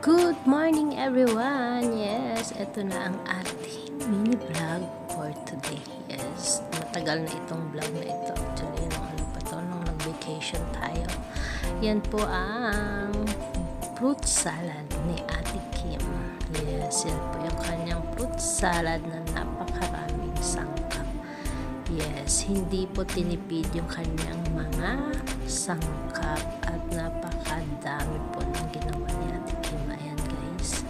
Good morning everyone! Yes, ito na ang ating mini vlog for today. Yes, matagal na itong vlog na ito. Actually, nung nag-vacation tayo. Yan po ang fruit salad ni Ate Kim. Yes, yan po yung kanyang fruit salad na napakaraming sangkap. Yes, hindi po tinipid yung kanyang mga sangkap at napakadami po ng ginawa ni Ate Kim. Ayan guys.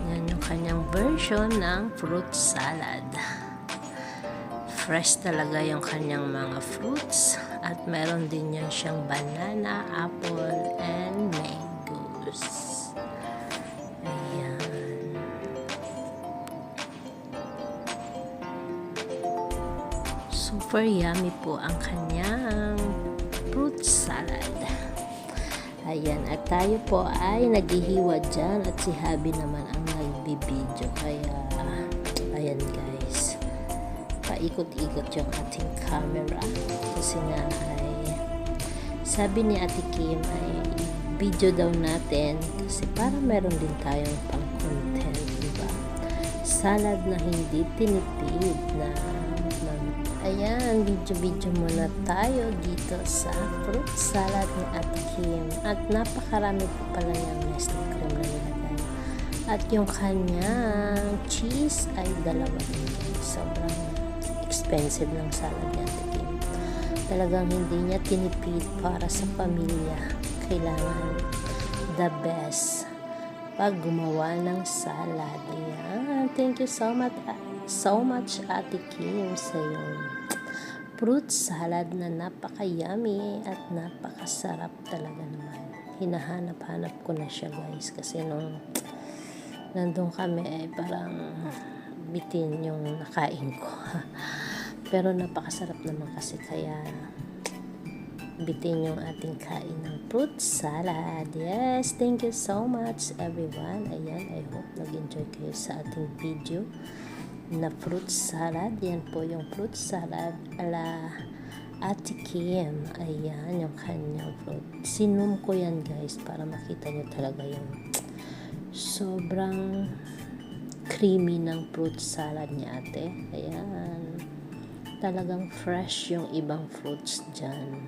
Yan yung kanyang version ng fruit salad. Fresh talaga yung kanyang mga fruits at meron din yan siyang banana, apple, and mangoes. Ayan. Super yummy po ang kanyang fruit salad. Ayan, at tayo po ay naghihiwa dyan at si Habi naman ang nagbibideo. Kaya, ayan guys, paikot-ikot yung ating camera. Kasi nga ay, sabi ni Ate Kim ay video daw natin kasi para meron din tayong pang content, diba? Salad na hindi tinipid na ayan, video muna tayo dito sa fruit salad ni Ate Kim. At napakarami po pala yung Nestle cream na nilagay. At yung kanyang cheese ay dalawa din. Sobrang expensive ng salad ni Ate Kim. Talagang hindi niya tinipid para sa pamilya. Kailangan the best pag gumawa ng salad. Ayan. Thank you so much Ate Kim sa yung fruit salad na napaka-yummy at napakasarap talaga naman. Hinahanap-hanap ko na siya guys kasi nung nandun kami ay parang bitin yung nakain ko. Pero napakasarap naman kasi kaya bitin yung ating kain ng fruit salad. Yes, thank you so much everyone. Ayan, I hope nag-enjoy kayo sa ating video na fruit salad. Yan po yung fruit salad ala Ate Kim. Ayan yung kanyang fruit. Sinum ko yan guys para makita nyo talaga yung sobrang creamy ng fruit salad ni ate. Ayan, talagang fresh yung ibang fruits dyan.